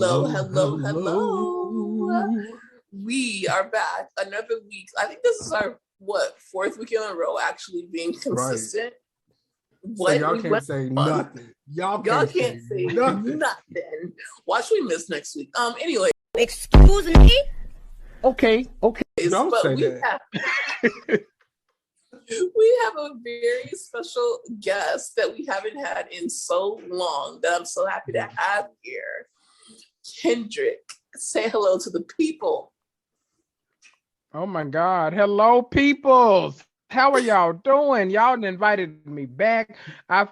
Hello, hello, hello. We are back another week. I think this is our fourth week in a row actually being consistent. Right. So y'all can't say nothing. Y'all can't say nothing. Watch we miss next week. Anyway. Excuse me? Okay. Don't say that. We have a very special guest that we haven't had in so long that I'm so happy to have here. Kendrick, say hello to the people. Oh my God. Hello, peoples. How are y'all doing? Y'all invited me back. I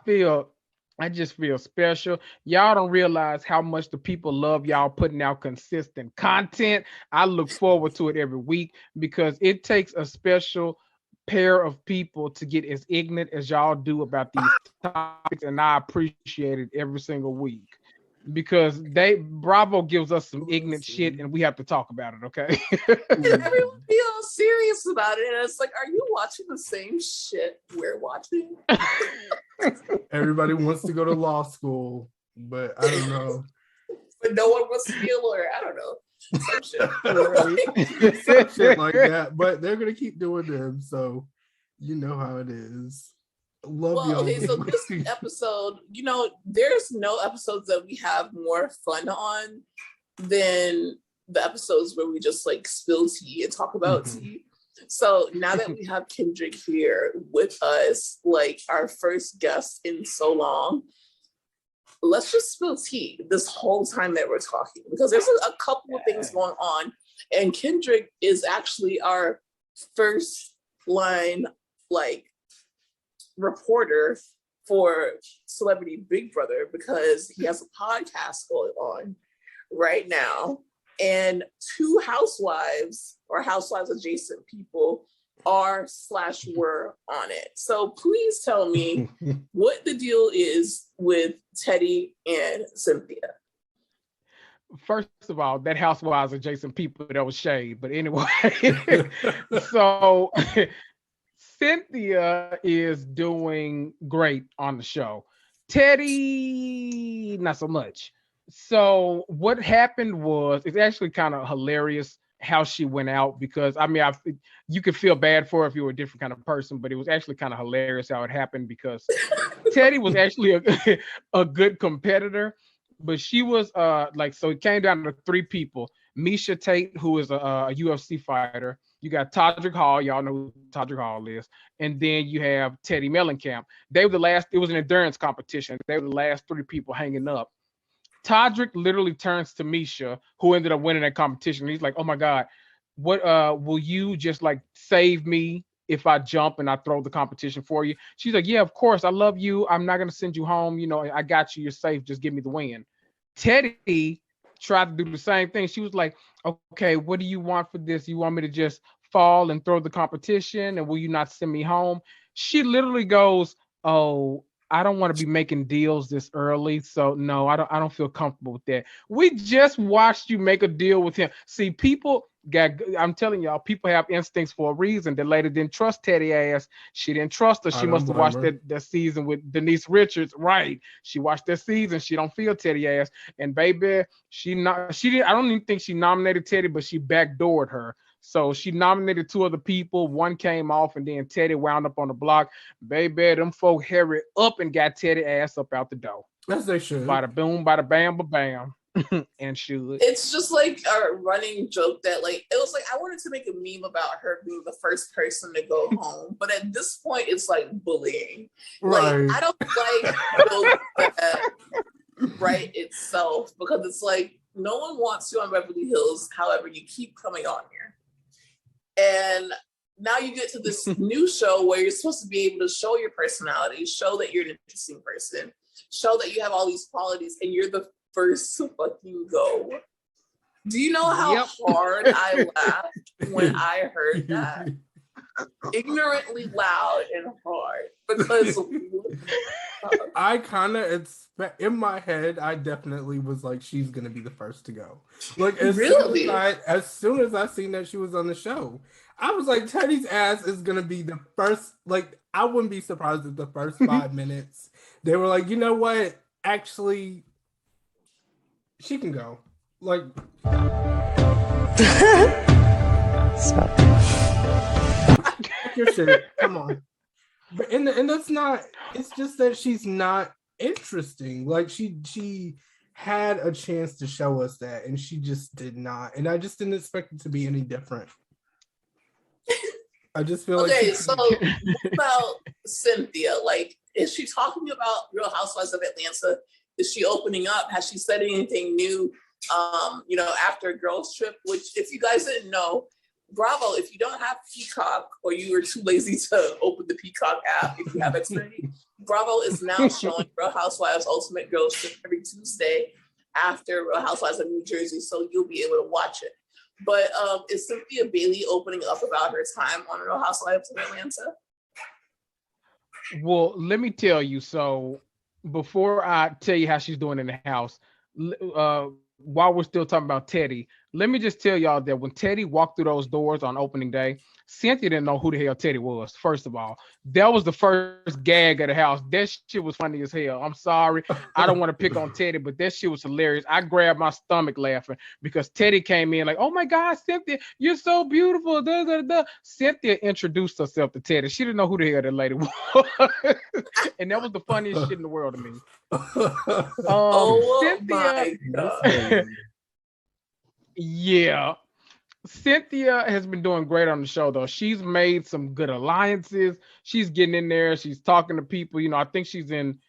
just feel special. Y'all don't realize how much the people love y'all putting out consistent content. I look forward to it every week because it takes a special pair of people to get as ignorant as y'all do about these topics, and I appreciate it every single week because Bravo gives us some ignorant shit and we have to talk about it, okay? Everyone feels serious about it, and it's like, are you watching the same shit we're watching? Everybody wants to go to law school, but I don't know. But no one wants to be a lawyer. I don't know. Some shit. Some shit like that. But they're gonna keep doing them, so you know how it is. Love y'all. Okay, so this episode, there's no episodes that we have more fun on than the episodes where we just like spill tea and talk about tea. So now that we have Kendrick here with us, like our first guest in so long, let's just spill tea this whole time that we're talking, because there's a couple of things going on, and Kendrick is actually our first line reporter for Celebrity Big Brother, because he has a podcast going on right now, and two housewives or housewives adjacent people were on it. So please tell me what the deal is with Teddy and Cynthia. First of all, that housewives adjacent people, that was shade. But anyway, so Cynthia is doing great on the show. Teddy, not so much. So what happened was, it's actually kind of hilarious how she went out, because you could feel bad for her if you were a different kind of person, but it was actually kind of hilarious how it happened, because Teddy was actually a good competitor, but she was so it came down to three people. Misha Tate, who is a UFC fighter. You got Todrick Hall, y'all know who Todrick Hall is, and then you have Teddy Mellencamp. They were the last. It was an endurance competition. They were the last three people hanging up. Todrick literally turns to Misha, who ended up winning that competition. He's like, "Oh my God, what will you just like save me if I jump and I throw the competition for you?" She's like, "Yeah, of course. I love you. I'm not gonna send you home. I got you. You're safe. Just give me the win." Teddy tried to do the same thing. She was like, "Okay, what do you want for this? You want me to just fall and throw the competition, and will you not send me home?" She literally goes, "Oh, I don't want to be making deals this early, so no, I don't feel comfortable with that. We just watched you make a deal with him." See, I'm telling y'all, people have instincts for a reason. The lady didn't trust Teddy ass. She didn't trust her. She must have watched that season with Denise Richards. Right. She watched that season. She don't feel Teddy ass. And baby, she didn't, I don't even think she nominated Teddy, but she backdoored her. So she nominated two other people. One came off, and then Teddy wound up on the block. Baby, them folk hurried up and got Teddy ass up out the door. As they should. Bada boom, bada bam, ba bam. And should. It's just like a running joke that it was like, I wanted to make a meme about her being the first person to go home, but at this point it's like bullying. Right. I don't like that right itself, because it's like, no one wants you on Beverly Hills, however you keep coming on here. And now you get to this new show where you're supposed to be able to show your personality, show that you're an interesting person, show that you have all these qualities, and you're the first to fucking go. Do you know how hard I laughed when I heard that? Ignorantly loud and hard, because I kind of expect, in my head, I definitely was like, she's gonna be the first to go. Like, as soon as I seen that she was on the show, I was like, Teddy's ass is gonna be the first. Like, I wouldn't be surprised if the first 5 minutes they were like, you know what, actually, she can go. Like, Stop. your shit. Come on. But and that's not. It's just that she's not interesting. Like she had a chance to show us that, and she just did not. And I just didn't expect it to be any different. I just feel okay, like so what about Cynthia? Like, is she talking about Real Housewives of Atlanta? Is she opening up? Has she said anything new? After Girls Trip, which, if you guys didn't know, Bravo, if you don't have Peacock or you were too lazy to open the Peacock app, if you have Xfinity, Bravo is now showing Real Housewives Ultimate Girls Trip every Tuesday after Real Housewives of New Jersey, so you'll be able to watch it. But is Cynthia Bailey opening up about her time on Real Housewives of Atlanta? Well, let me tell you. So before I tell you how she's doing in the house, while we're still talking about Teddy, let me just tell y'all that when Teddy walked through those doors on opening day, Cynthia didn't know who the hell Teddy was, first of all. That was the first gag of the house. That shit was funny as hell. I'm sorry. I don't want to pick on Teddy, but that shit was hilarious. I grabbed my stomach laughing because Teddy came in like, oh my God, Cynthia, you're so beautiful. Da, da, da. Cynthia introduced herself to Teddy. She didn't know who the hell that lady was. And that was the funniest shit in the world to me. Cynthia. my God. Yeah. Cynthia has been doing great on the show, though. She's made some good alliances. She's getting in there. She's talking to people. I think she's in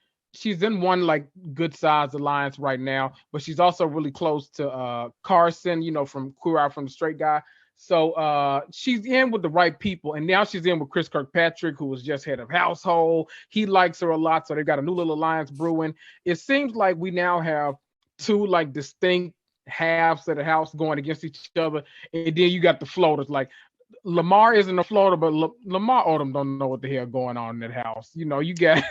one like good sized alliance right now, but she's also really close to Carson, from Queer Eye from the Straight Guy. So she's in with the right people, and now she's in with Chris Kirkpatrick, who was just head of household. He likes her a lot, so they've got a new little alliance brewing. It seems like we now have two like distinct halves of the house going against each other, and then you got the floaters. Like Lamar isn't a floater, but Lamar Odom don't know what the hell going on in that house. You got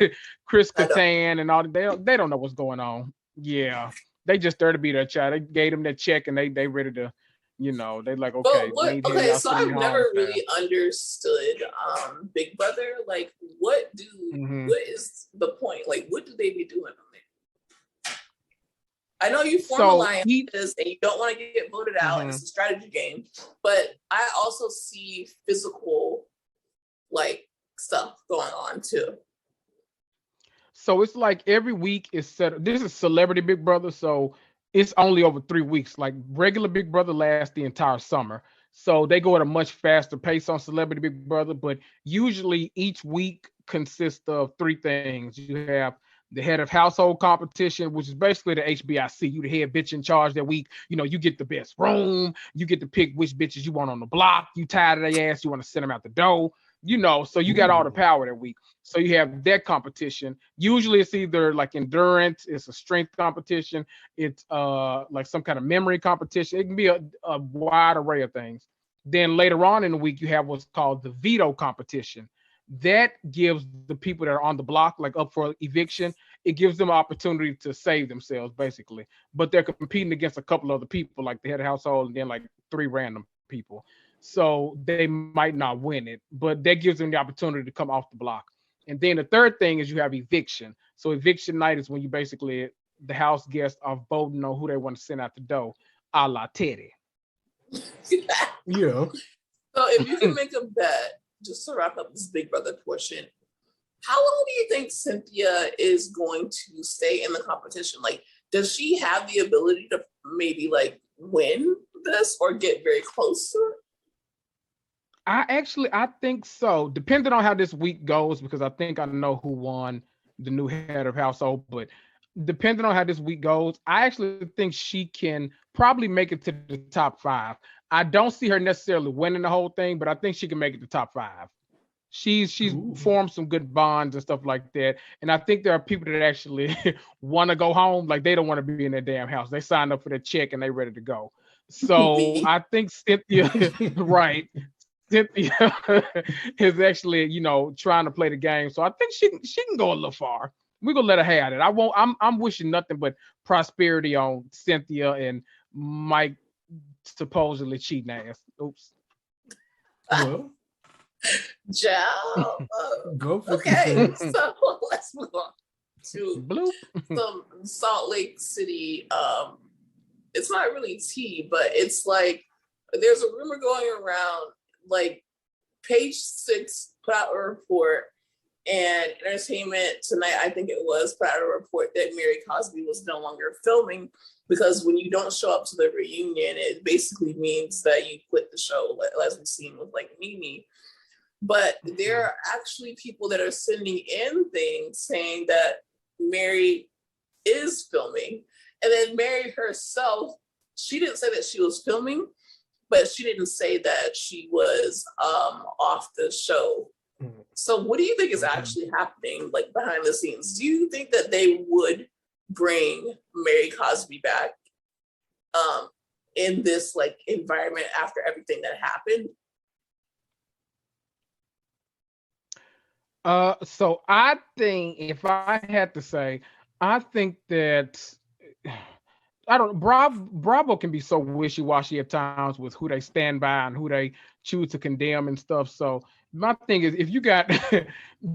Chris Kattan and all. They don't know what's going on. Yeah, they just there to be their child. They gave them that check, and they ready to, they like okay. So I've never really understood Big Brother. Like, what is the point? Like, what do they be doing on there? I know you form alliances and you don't want to get voted out, and it's a strategy game, but I also see physical like stuff going on too. So it's like every week is set. This is Celebrity Big Brother, so it's only over 3 weeks. Like regular Big Brother lasts the entire summer. So they go at a much faster pace on Celebrity Big Brother, but usually each week consists of 3 things. You have the head of household competition, which is basically the HBIC. You the head bitch in charge that week. You get the best room. You get to pick which bitches you want on the block. You tired of their ass. You want to send them out the door. So you got all the power that week. So you have that competition. Usually it's either like endurance, it's a strength competition, it's like some kind of memory competition. It can be a wide array of things. Then later on in the week, you have what's called the veto competition. That gives the people that are on the block, like up for eviction, it gives them an opportunity to save themselves, basically. But they're competing against a couple other people, like the head of household, and then like 3 random people. So they might not win it, but that gives them the opportunity to come off the block. And then the third thing is you have eviction. So eviction night is when you basically, the house guests are voting on who they want to send out the door, a la Teddy. Yeah. So if you can make a bet, just to wrap up this Big Brother portion, how long do you think Cynthia is going to stay in the competition? Like, does she have the ability to maybe like win this or get very close to it? I think so. Depending on how this week goes, because I think I know who won the new head of household, but depending on how this week goes, I actually think she can probably make it to the top 5. I don't see her necessarily winning the whole thing, but I think she can make it to top 5. She's formed some good bonds and stuff like that. And I think there are people that actually want to go home. Like they don't want to be in their damn house. They signed up for their check and they ready to go. So I think Cynthia, right. Cynthia is actually, trying to play the game. So I think she can go a little far. We're gonna let her have it. I'm wishing nothing but prosperity on Cynthia and Mike supposedly cheating ass. Oops. Well, go for okay, so let's move on to Bloop. some Salt Lake City it's not really tea, but it's like there's a rumor going around, like Page 6 put out a report, and Entertainment Tonight, I think it was, put out a report that Mary Cosby was no longer filming, because when you don't show up to the reunion, it basically means that you quit the show, as we've seen with like NeNe. But there are actually people that are sending in things saying that Mary is filming. And then Mary herself, she didn't say that she was filming, but she didn't say that she was off the show. So what do you think is actually happening, like behind the scenes? Do you think that they would bring Mary Cosby back in this like environment after everything that happened? So I think, if I had to say, I think that Bravo can be so wishy-washy at times with who they stand by and who they choose to condemn and stuff. So my thing is, if you got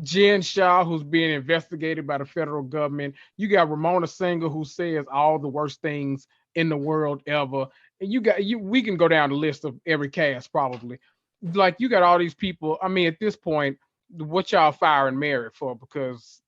Jen Shaw, who's being investigated by the federal government, you got Ramona Singer, who says all the worst things in the world ever, and we can go down the list of every cast probably. Like, you got all these people. I mean, at this point, what y'all firing Mary for? Because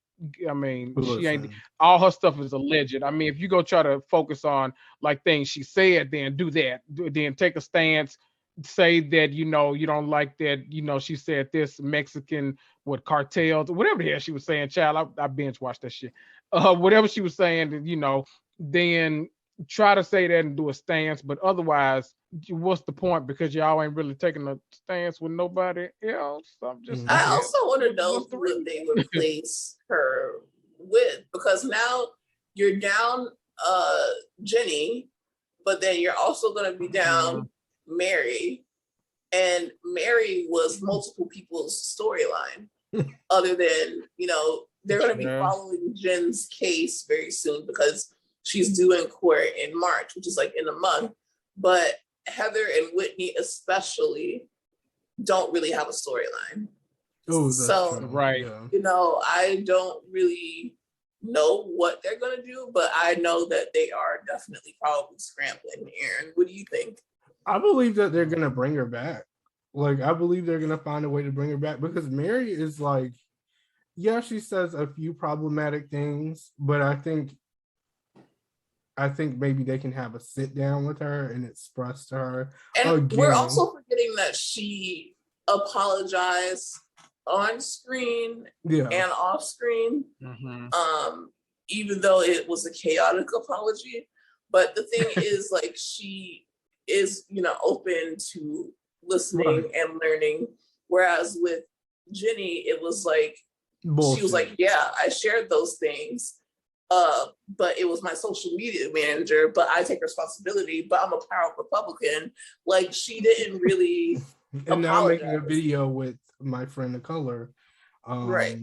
I mean, she ain't, all her stuff is alleged. I mean, if you go try to focus on like things she said, then do that. Then take a stance, say that, you know, you don't like that, you know, she said this Mexican with cartels, whatever the hell she was saying, child. I binge watched that shit. Whatever she was saying, you know, then try to say that and do a stance. But otherwise, what's the point? Because y'all ain't really taking a stance with nobody else. I also want to know who they replace her with, because now you're down Jenny, but then you're also going to be down Mary, and Mary was multiple people's storyline. Other than, you know, they're going to be following Jen's case very soon because she's due in court in March, which is like in a month. But Heather and Whitney especially don't really have a storyline. Oh, so true. Right. Yeah. You know, I don't really know what they're gonna do, but I know that they are definitely probably scrambling. Aaron, what do you think? I believe that they're gonna bring her back. Like, I believe they're gonna find a way to bring her back, because Mary is like, yeah, she says a few problematic things, but I think maybe they can have a sit down with her and express to her. And again. We're also forgetting that she apologized on screen and off screen, even though it was a chaotic apology. But the thing is, like, she is, you know, open to listening and learning. Whereas with Jenny, it was like, she was like, yeah, I shared those things. But it was my social media manager, but I take responsibility, but I'm a proud Republican. Like, she didn't really and now I'm making a video with my friend of color. Right.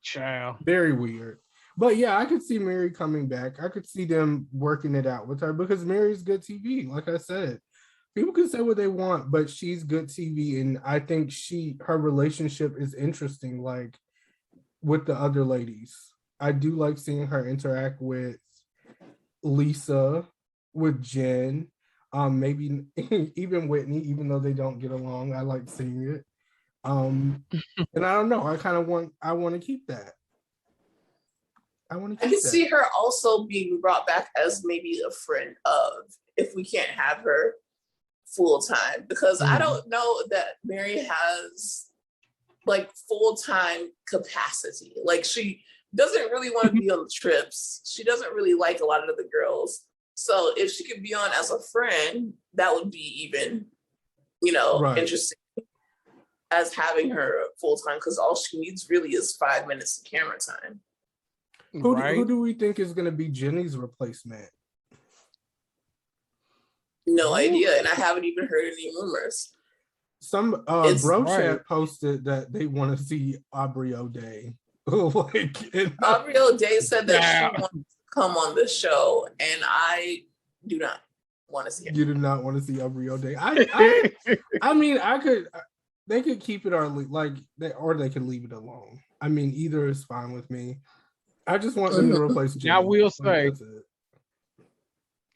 Child. Very weird. But yeah, I could see Mary coming back. I could see them working it out with her, because Mary's good TV. Like I said, people can say what they want, but she's good TV. And I think her relationship is interesting, like with the other ladies. I do like seeing her interact with Lisa, with Jen, maybe even Whitney, even though they don't get along. I like seeing it. And I don't know. I want to keep that. I can see her also being brought back as maybe a friend of, if we can't have her full time, because I don't know that Mary has like full-time capacity. Like, she doesn't really want to be on the trips. She doesn't really like a lot of the girls. So if she could be on as a friend, that would be even, you know, interesting as having her full-time, because all she needs really is 5 minutes of camera time. Who do we think is going to be Jenny's replacement? No idea, and I haven't even heard any rumors. Some bro chat posted that they want to see Aubrey O'Day. Aubrey O'Day said that she wants to come on the show, and I do not want to see it. You do not want to see Aubrey O'Day. I mean, they could keep it, or they could leave it alone. I mean, either is fine with me. I just want them to replace Jenny. I will say,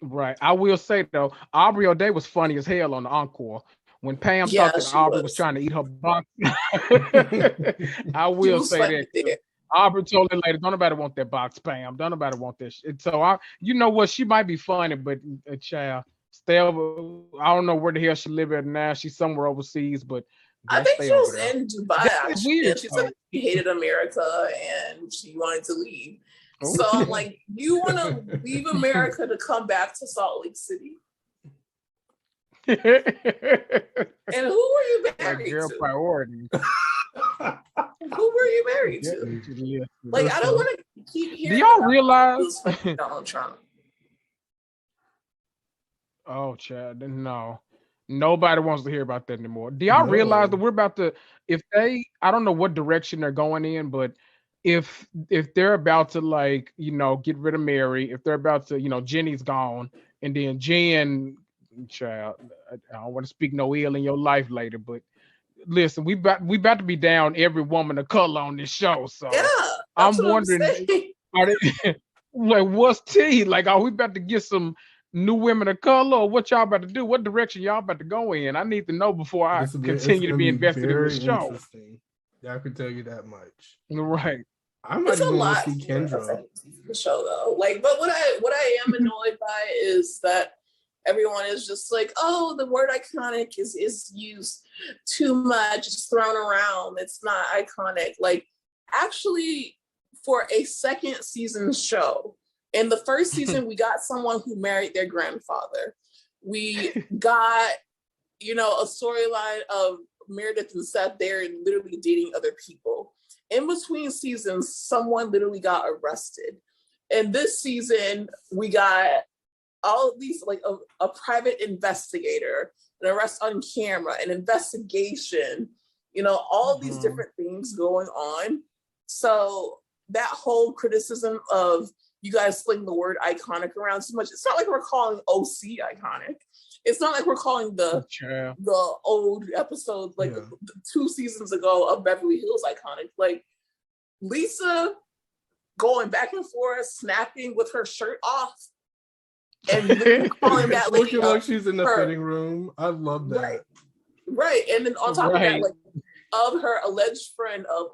Right. I will say though, Aubrey O'Day was funny as hell on the encore. When Pam thought that Aubrey was trying to eat her box, I will say that. There. Aubrey told her later, don't nobody want that box, Pam. Don't nobody want that shit. So you know what? She might be funny, but a child, stay over. I don't know where the hell she live at now. She's somewhere overseas, but I think she was in Dubai. Actually, and she said she hated America and she wanted to leave. So I'm like, you want to leave America to come back to Salt Lake City? And who were you married to? Priority. Who were you married to? Like, I don't want to keep hearing. Do y'all realize Donald Trump? Oh, Chad, no. Nobody wants to hear about that anymore. Do y'all realize that we're about to, I don't know what direction they're going in, but if they're about to, like, you know, get rid of Mary, if they're about to, you know, Jenny's gone, and then Jen, child, I don't want to speak no ill in your life later, but listen, we about to be down every woman of color on this show. So yeah, I'm wondering, like, what's tea? Like, are we about to get some new women of color, or what y'all about to do? What direction y'all about to go in? I need to know before I continue to be invested in the show. I can tell you that much. Right. I might even want to see Kendra. The show though, like, but what I am annoyed by is that everyone is just like, oh, the word iconic is used too much, it's thrown around. It's not iconic. Like, actually, for a second season show, in the first season, we got someone who married their grandfather. We got, you know, a storyline of Meredith and Seth there literally dating other people. In between seasons, someone literally got arrested. And this season, we got all of these, like a private investigator, an arrest on camera, an investigation, you know, all these different things going on. So that whole criticism of you guys sling the word iconic around too much, it's not like we're calling OC iconic. It's not like we're calling the old episode, like 2 seasons ago of Beverly Hills iconic. Like, Lisa going back and forth, snapping with her shirt off, and calling that lady looking like she's in the fitting room. I love that. Right. And then on top of that, like, of her alleged friend of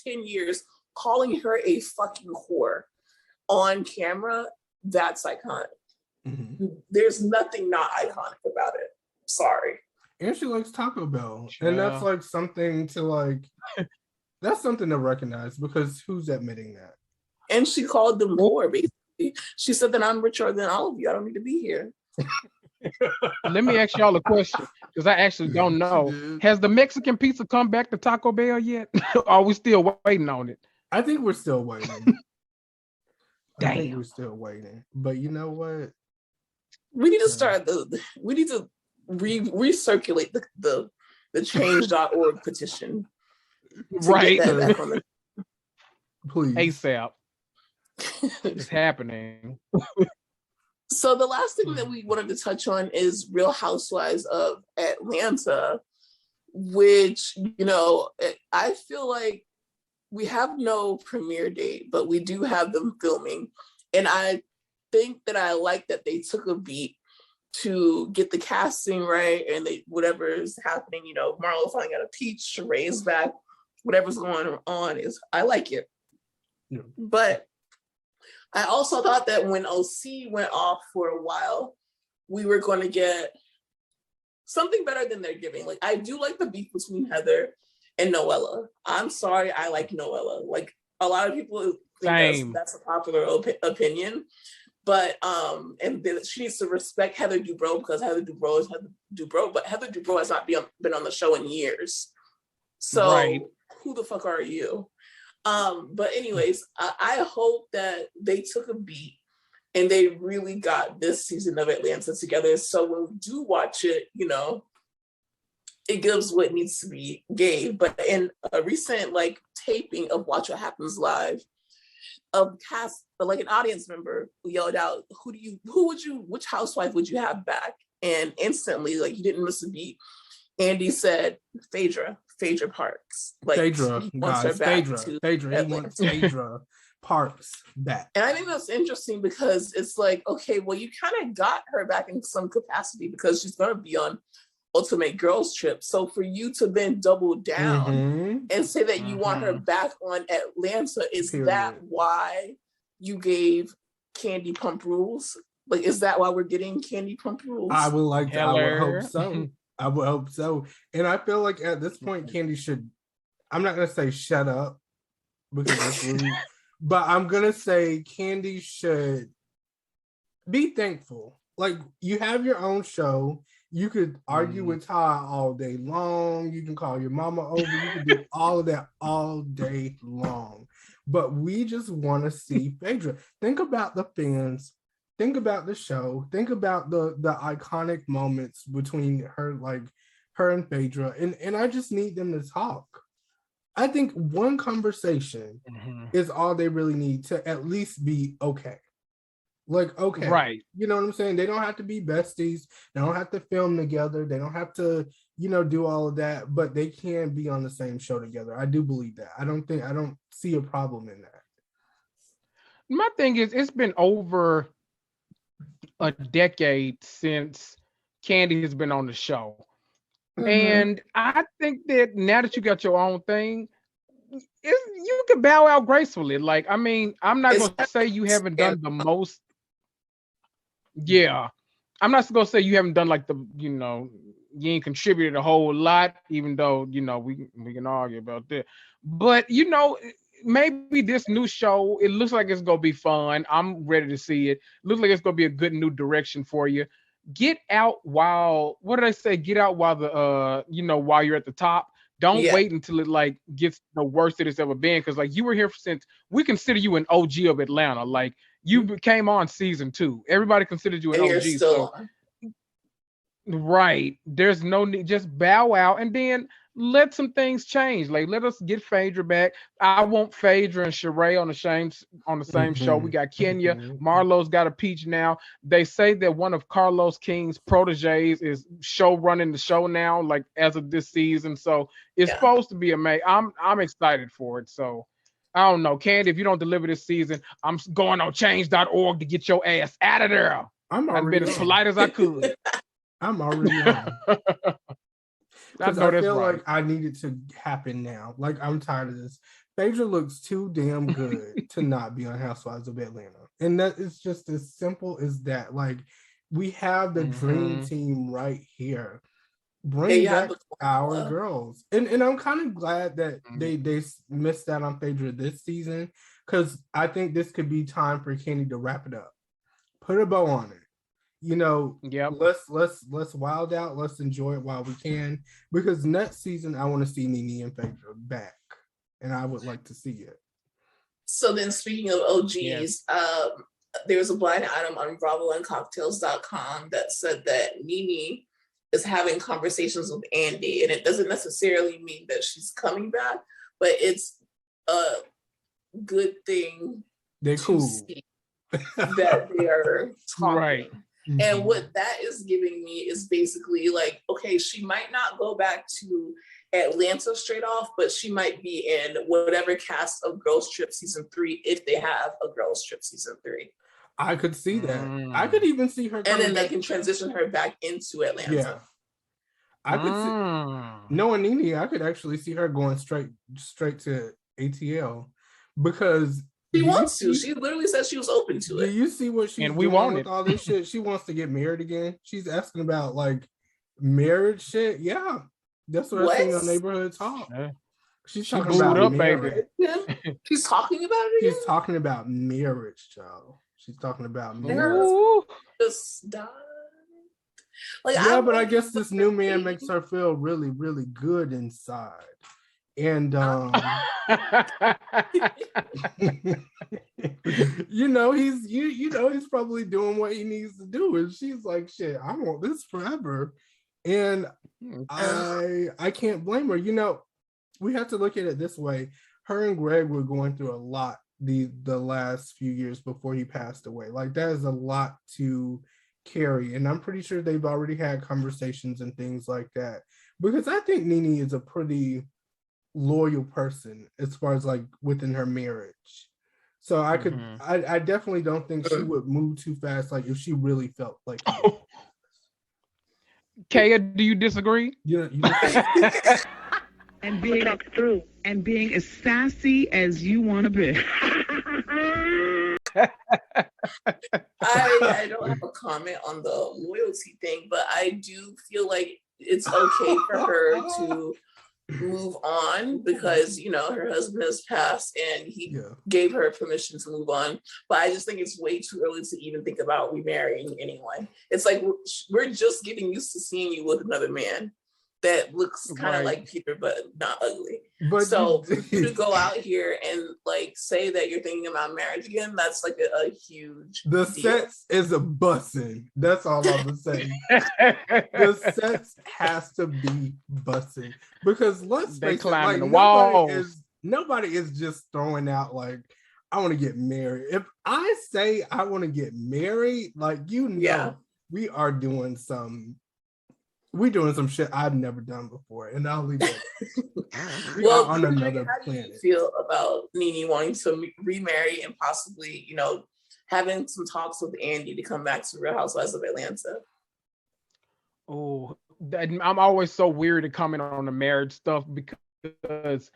10 years, calling her a fucking whore on camera, that's iconic. There's nothing not iconic about it. Sorry. And she likes Taco Bell. And that's like something to like, that's something to recognize, because who's admitting that? And she called them whore, basically. She said that I'm richer than all of you. I don't need to be here. Let me ask y'all a question, because I actually don't know. Has the Mexican pizza come back to Taco Bell yet? Or are we still waiting on it? I think we're still waiting. Damn. I think we're still waiting. But you know what? We need to start we need to recirculate the change.org petition. Right. Please. ASAP. It's happening. So the last thing that we wanted to touch on is Real Housewives of Atlanta, which, you know, I feel like we have no premiere date, but we do have them filming. And I think that I like that they took a beat to get the casting right, and whatever is happening, you know, Marlo finally got a peach, Sheree's back, whatever's going on I like it. Yeah. But I also thought that when OC went off for a while, we were going to get something better than they're giving. Like, I do like the beef between Heather and Noella. I'm sorry, I like Noella. Like, a lot of people think that's a popular opinion, but and she needs to respect Heather Dubrow, because Heather Dubrow is Heather Dubrow, but Heather Dubrow has not been on the show in years. So who the fuck are you? But anyways, I hope that they took a beat and they really got this season of Atlanta together. So when we do watch it, you know, it gives what needs to be gave. But in a recent like taping of Watch What Happens Live, like an audience member yelled out, which housewife would you have back? And instantly, like, you didn't miss a beat, Andy said Phaedra Parks. Like, Phaedra, he wants her back to Phaedra. He wants Phaedra. Parks back. And I think that's interesting because it's like, okay, well, you kind of got her back in some capacity because she's going to be on Ultimate Girls Trip. So for you to then double down and say that you want her back on Atlanta, is that why you gave Candy Pump Rules? Like, is that why we're getting Candy Pump Rules? I would hope so. I would hope so. And I feel like at this point, Candy should, I'm not going to say shut up because that's rude, but I'm going to say Candy should be thankful. Like, you have your own show. You could argue with Ty all day long. You can call your mama over. You can do all of that all day long. But we just want to see Phaedra. Think about the fans. Think about the show. Think about the iconic moments between her and Phaedra. And I just need them to talk. I think one conversation is all they really need to at least be okay. Like, okay. Right. You know what I'm saying? They don't have to be besties. They don't have to film together. They don't have to, do all of that, but they can be on the same show together. I do believe that. I don't see a problem in that. My thing is, it's been over a decade since Candy has been on the show. And I think that now that you got your own thing, you can bow out gracefully. Like, I mean, I'm not going to say you haven't done the most. Yeah. I'm not going to say you haven't done like you ain't contributed a whole lot, even though, we can argue about that. But, maybe this new show, it looks like it's going to be fun. I'm ready to see it. Looks like it's going to be a good new direction for you. Get out while, what did I say? Get out while while you're at the top. Don't wait until it gets the worst that it's ever been. Cause you were here since we consider you an OG of Atlanta. Like you came on season 2. Everybody considered you an OG. So right. There's no need, just bow out and then let some things change. Like let us get Phaedra back. I want Phaedra and Sheree on the same show. We got Kenya. Marlo's got a peach now. They say that one of Carlos King's proteges is show running the show now, like as of this season. So it's supposed to be amazing. I'm excited for it. So I don't know, Candy, if you don't deliver this season, I'm going on change.org to get your ass out of there. I've been as polite as I could. I'm already on. Because I feel like I need it to happen now. Like, I'm tired of this. Phaedra looks too damn good to not be on Housewives of Atlanta. And that is just as simple as that. Like, we have the dream team right here. Bring back our girls. And I'm kind of glad that they missed that on Phaedra this season, because I think this could be time for Kenny to wrap it up. Put a bow on it. Let's wild out. Let's enjoy it while we can, because next season I want to see NeNe and Phaedra back, and I would like to see it. So then, speaking of OGs, there was a blind item on BravoandCocktails.com that said that NeNe is having conversations with Andy, and it doesn't necessarily mean that she's coming back, but it's a good thing. They're cool. See that they are talking. Right. And what that is giving me is basically like, okay, she might not go back to Atlanta straight off, but she might be in whatever cast of Girls Trip season 3 if they have a Girls Trip season 3. I could see that. I could even see her. And then they can transition her back into Atlanta. Yeah. I could see, knowing NeNe, I could actually see her going straight to ATL, because she wants to. She literally said she was open to it. Do you see what she's doing with all this shit? She wants to get married again. She's asking about marriage shit. Yeah, that's what I seen on Neighborhood Talk. Yeah. She's talking about marriage. Baby. She's talking about it again? She's talking about marriage, Joe. She's talking about marriage. Just died. But I guess this new man makes her feel really, really good inside. And he's probably doing what he needs to do, and she's like, shit, I want this forever. And I can't blame her. We have to look at it this way. Her and Greg were going through a lot the last few years before he passed away. Like, that is a lot to carry, and I'm pretty sure they've already had conversations and things like that, because I think NeNe is a pretty loyal person as far as within her marriage. So I could, I definitely don't think she would move too fast. Like if she really felt like. Kaya, do you disagree? You and being talked through and being as sassy as you want to be. I don't have a comment on the loyalty thing, but I do feel like it's okay for her to move on because, you know, her husband has passed and he gave her permission to move on. But I just think it's way too early to even think about remarrying anyway. It's like we're just getting used to seeing you with another man that looks kind of like Peter, but not ugly. But so to go out here and like say that you're thinking about marriage again, that's like a huge deal. Sex is a bussin'. That's all I'm gonna say. The sex has to be bussin' because let's face it, like nobody is just throwing out like I want to get married. If I say I want to get married, like we are doing some. We're doing some shit I've never done before, and I'll leave it. Well, on another planet. How do you feel about NeNe wanting to remarry and possibly, you know, having some talks with Andy to come back to Real Housewives of Atlanta? Oh, I'm always so weird to comment on the marriage stuff because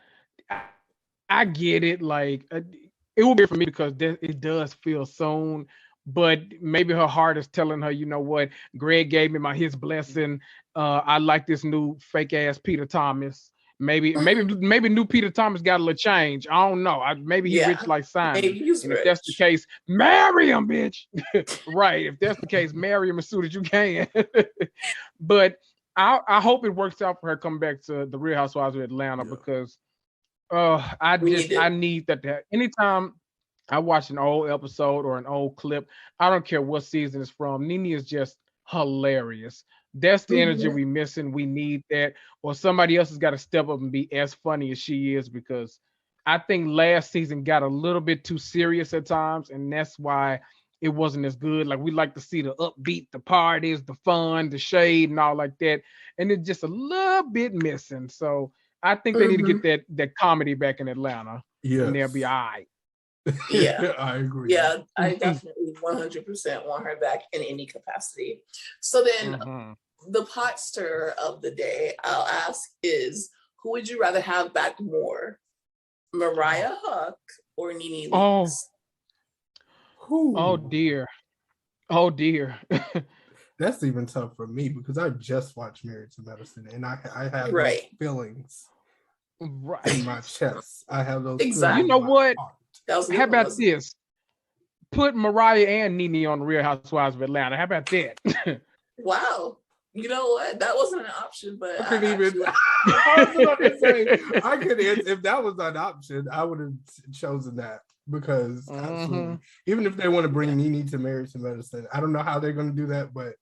I get it. Like, it will be for me because it does feel soon. But maybe her heart is telling her, you know what? Greg gave me his blessing. I like this new fake ass Peter Thomas. Maybe new Peter Thomas got a little change. I don't know. Maybe he's rich like Simon. And rich. If that's the case, marry him, bitch. Right. If that's the case, marry him as soon as you can. But I hope it works out for her coming back to the Real Housewives of Atlanta because I need that. Anytime I watch an old episode or an old clip, I don't care what season it's from. NeNe is just hilarious. That's the energy we missing. We need that. Or somebody else has got to step up and be as funny as she is because I think last season got a little bit too serious at times, and that's why it wasn't as good. Like we like to see the upbeat, the parties, the fun, the shade, and all like that. And it's just a little bit missing. So I think they need to get that comedy back in Atlanta. Yeah. And they'll be all right. Yeah, I agree. Yeah, I definitely 100% want her back in any capacity. So then the pot stirrer of the day I'll ask is, who would you rather have back more? Mariah Huq or NeNe Leakes? Oh dear. Oh dear. That's even tough for me because I just watched Married to Medicine and I have those feelings in my chest. I have those You know what? How about this? Put Mariah and NeNe on the Real Housewives of Atlanta. How about that? Wow. You know what? That wasn't an option, but I was about to say, if that was an option, I would have chosen that because absolutely, even if they want to bring NeNe to Married to Medicine, I don't know how they're going to do that, but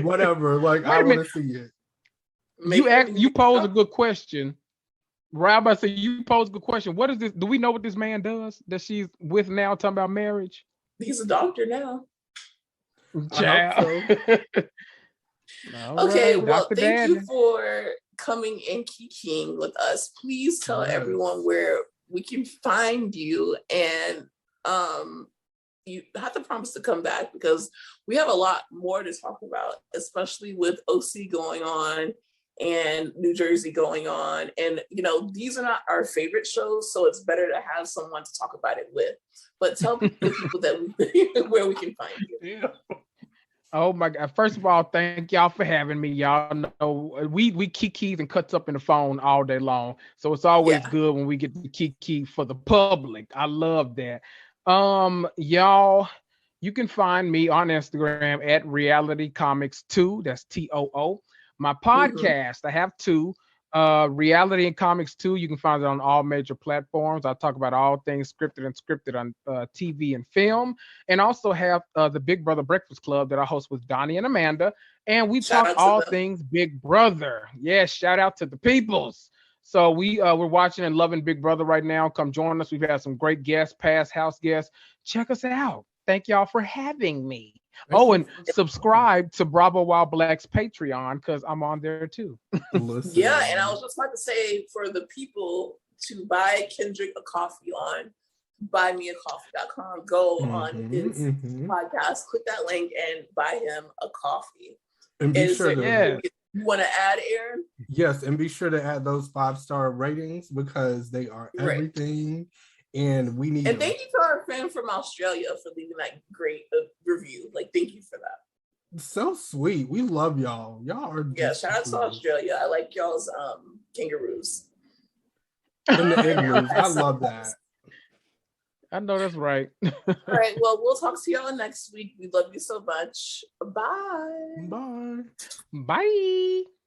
whatever. Like, I want to see it. You pose a good question. Rabbi, so you pose a good question. What is this? Do we know what this man does that she's with now talking about marriage? He's a doctor now. Child. Okay, well, thank you for coming and kikiing with us. Please tell everyone where we can find you, and you have to promise to come back because we have a lot more to talk about, especially with OC going on and New Jersey going on. And, you know, these are not our favorite shows, so it's better to have someone to talk about it with. But tell the people that where we can find you. Oh my God. First of all, thank y'all for having me. Y'all know we kiki and cuts up in the phone all day long. So it's always good when we get the kiki for the public. I love that. Y'all, you can find me on Instagram at Reality Comics 2. That's TOO. My podcast, I have two. Reality and Comics 2, you can find it on all major platforms. I talk about all things scripted on TV and film, and also have the Big Brother Breakfast Club that I host with Donnie and Amanda, and we talk all things Big Brother. Yes, shout out to the peoples. So we're watching and loving Big Brother right now. Come join us. We've had some great guests, past house guests. Check us out. Thank y'all for having me. Oh, and subscribe to Bravo Wild Black's Patreon because I'm on there too. Yeah, and I was just about to say for the people to buy Kendrick a coffee on buymeacoffee.com. Go on his podcast, click that link, and buy him a coffee. And be sure to you want to add, Aaron? Yes, and be sure to add those 5-star ratings because they are everything. And we need. And thank you to our friend from Australia for leaving that great review. Like, thank you for that. So sweet. We love y'all. Y'all are shout out to Australia. I like y'all's kangaroos. And the igloos. I love that. I know that's right. All right. Well, we'll talk to y'all next week. We love you so much. Bye. Bye. Bye.